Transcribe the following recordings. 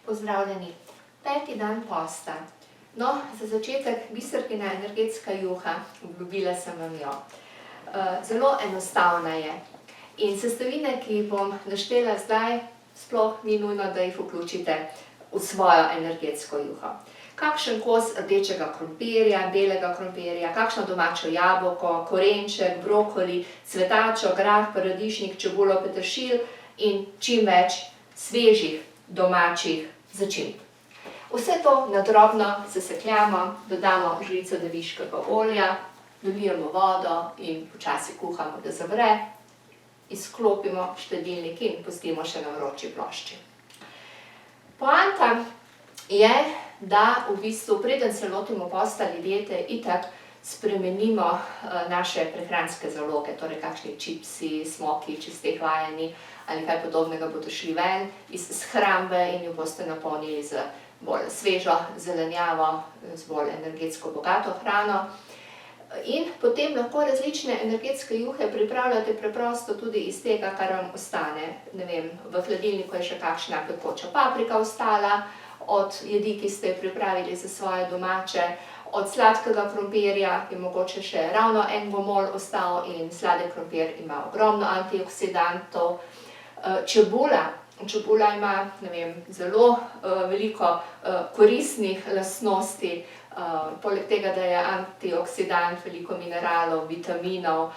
Pozdravljeni. 5. dan posta. No, za začetek Biserkina energetska juha, obljubila sem vam jo. Zelo enostavna je. In sestavine, ki jih bom naštela zdaj, sploh ni nujno, da jih vključite v svojo energetsko juho. Kakšen kos rdečega krompirja, belega krompirja, kakšno domačo jabolko, korenček, brokoli, cvetačo, grah, paradižnik, čebulo, peteršilj in čim več svežih domačih začimb. Vse to na drobno sesekljamo, dodamo žlico deviškega olja, dolijemo vodo in počasi kuhamo, da zavre, izklopimo štedilnik in pustimo še na vroči plošči. Poanta je, da v bistvu, preden se lotimo posta ali diete, itak spremenimo naše prehranske zaloge, torej kakšni čipsi, smoki, če ste jih vajeni ali kaj podobnega, bodo šli ven iz shrambe in jo boste napolnili z bolj svežo zelenjavo, z bolj energetsko bogato hrano. In potem lahko različne energetske juhe pripravljate preprosto tudi iz tega, kar vam ostane. Ne vem, v hladilniku je še kakšna pekoča paprika ostala, od jedi, ki ste jo pripravili za svoje domače, od sladkega krompirja, ki mogoče še ravno en gomolj ostal, in sladek krompir ima ogromno antioksidantov. Čebula ima, ne vem, zelo veliko koristnih lastnosti, poleg tega, da je antioksidant, veliko mineralov, vitaminov.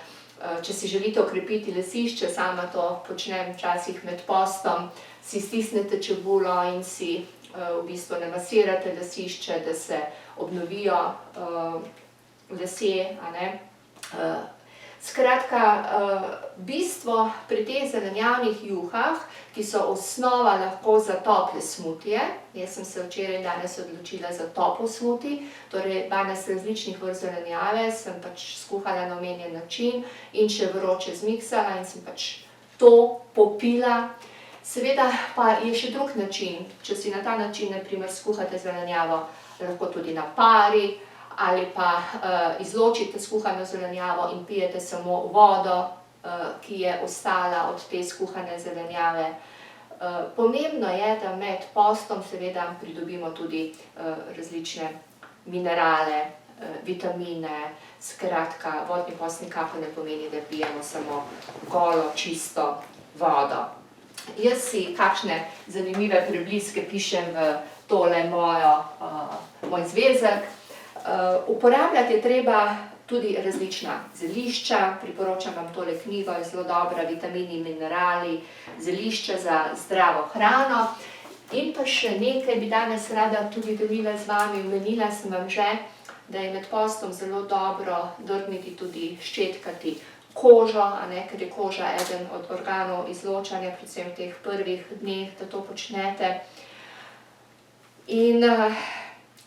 Če si želite okrepiti lasišče, sama to počnem včasih med postom, si stisnete čebulo in si v bistvu namasirate lasišče, da se obnovijo lasje, a ne. Skratka, bistvo pri teh zelenjavnih juhah, ki so osnova lahko za tople smutije, jaz sem se včeraj in danes odločila za topel smuti, torej 12 različnih vrst zelenjave sem pač skuhala na omenjen način in še vroče zmiksala in sem pač to popila. Seveda pa je še drug način, če si na ta način, na primer, skuhate zelenjavo, lahko tudi na pari, ali pa izločite skuhano zelenjavo in pijete samo vodo, ki je ostala od te skuhane zelenjave. Pomembno je, da med postom seveda pridobimo tudi različne minerale, vitamine, skratka, vodni post nikakor ne pomeni, da pijemo samo golo, čisto vodo. Jaz si kakšne zanimive prebliske pišem v tole moj zvezek. Uporabljati je treba tudi različna zelišča, priporočam vam tole knjigo, je zelo dobra, Vitamini in minerali, zelišča za zdravo hrano. In pa še nekaj bi danes rada tudi delila z vami, omenila sem vam že, da je med postom zelo dobro drgniti tudi, ščetkati kožo, a ne, ker je koža eden od organov izločanja, predvsem v teh prvih dneh, da to počnete. In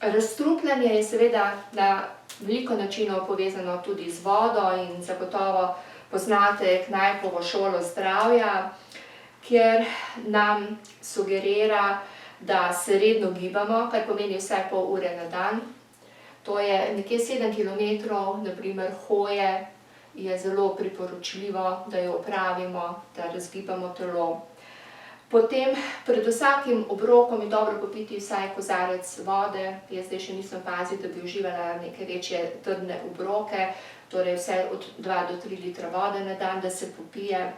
razstrupljanje je seveda na veliko načinov povezano tudi z vodo in zagotovo poznate Knajpovo šolo zdravja, kjer nam sugerira, da se redno gibamo, kar pomeni vsaj pol ure na dan. To je nekje 7 kilometrov, na primer hoje, je zelo priporočljivo, da jo opravimo, da razgibamo telo. Potem pred vsakim obrokom je dobro popiti vsaj kozarec vode. Jaz zdaj še nisem opazila, da bi uživala neke večje trdne obroke, torej vsaj od 2 do 3 litra vode na dan, da se popije.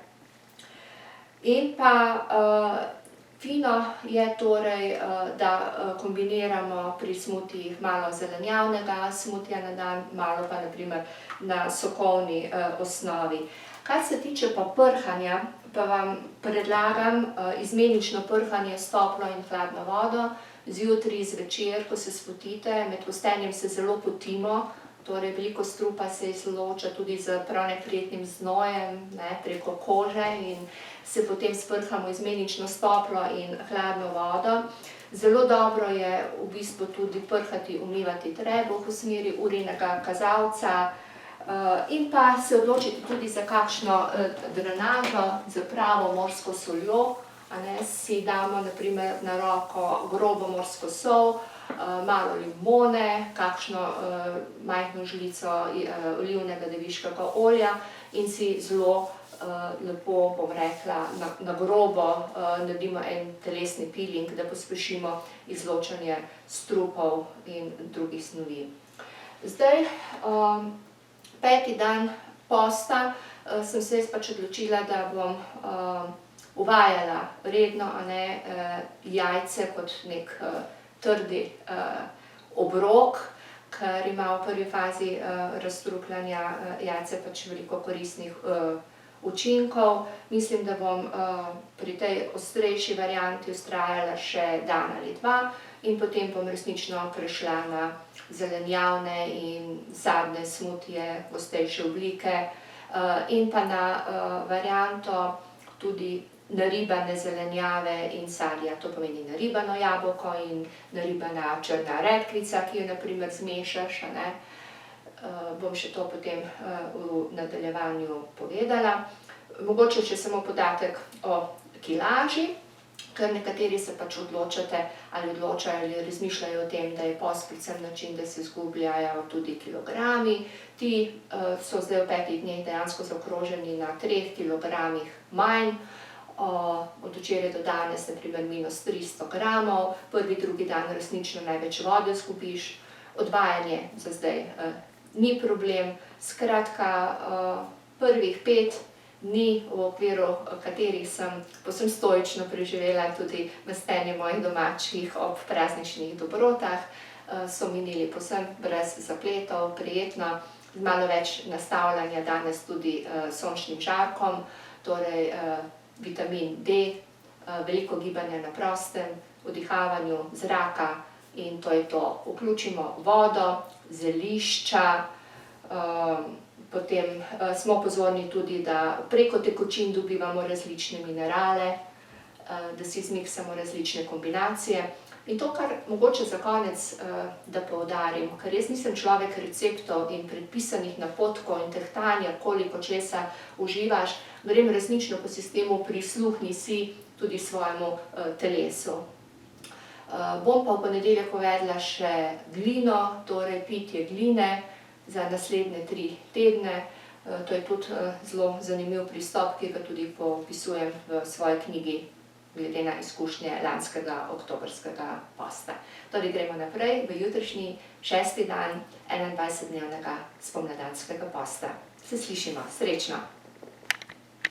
In pa fino je torej, da kombiniramo pri smutijih malo zelenjavnega smutija na dan, malo pa na primer na sokovni osnovi. Kar se tiče pa prhanja, pa vam predlagam izmenično prhanje s toplo in hladno vodo, zjutraj, zvečer, ko se spotite, med postenjem se zelo potimo, torej veliko strupa se izloča tudi z prav neprijetnim znojem, ne, preko kože in se potem sprhamo izmenično s toplo in hladno vodo. Zelo dobro je v bistvu tudi prhati, umivati trebuh v smeri urinega kazalca in pa se odločiti tudi za kakšno drenažo z pravo morsko soljo, a ne, si damo na primer na roko grobo morsko sol, malo limone, kakšno majhno žlico olivnega deviškega olja in si zelo lepo, bom rekla, na grobo naredimo en telesni peeling, da pospešimo izločanje strupov in drugih snovi. Zdaj, 5. dan posta sem se jaz pač odločila, da bom uvajala redno, jajce kot nek trdi obrok, ker ima v prvi fazi razstrupljanja jajce pač veliko koristnih učinkov. Mislim, da bom pri tej ostrejši varianti vztrajala še dan ali dva in potem bom resnično prešla na zelenjavne in sadne smutije, gostejše oblike in pa na varianto tudi naribane zelenjave in sadja. To pomeni naribano jabolko in naribana črna redkvica, ki jo na primer zmešaš. Bom še to potem v nadaljevanju povedala. Mogoče še samo podatek o kilaži, ker nekateri se pač odločajo ali razmišljajo o tem, da je post predvsem način, da se izgubljajo tudi kilogrami. Ti so zdaj v 5 dneh dejansko zaokroženi na 3 kilogramih manj. Od včeraj do danes, na primer, minus 300 gramov, prvi, drugi dan resnično največ vode izgubiš, odvajanje za zdaj ni problem. Skratka, prvih 5 dni, v okviru katerih sem povsem stoično preživela tudi mastenje mojih domačih ob prazničnih dobrotah, so minili povsem brez zapletov, prijetno, z malo več nastavljanja, danes tudi sončnim žarkom, torej vitamin D, veliko gibanja na prostem, vdihavanju zraka in to je to. Vključimo vodo, zelišča, potem smo pozorni tudi, da preko tekočin dobivamo različne minerale, da si zmiksamo različne kombinacije. In to, kar mogoče za konec, da poudarim, ker jaz nisem človek receptov in predpisanih napotkov in tehtanja, koliko česa uživaš, grem resnično po sistemu prisluhni si tudi svojemu telesu. Bom pa v ponedeljek uvedla še glino, torej pitje gline za naslednje 3 tedne. To je tudi zelo zanimiv pristop, ki ga tudi popisujem v svoji knjigi glede na izkušnje lanskega oktobrskega posta. Torej gremo naprej v jutrišnji 6. dan 21-dnevnega spomladanskega posta. Se slišimo, srečno!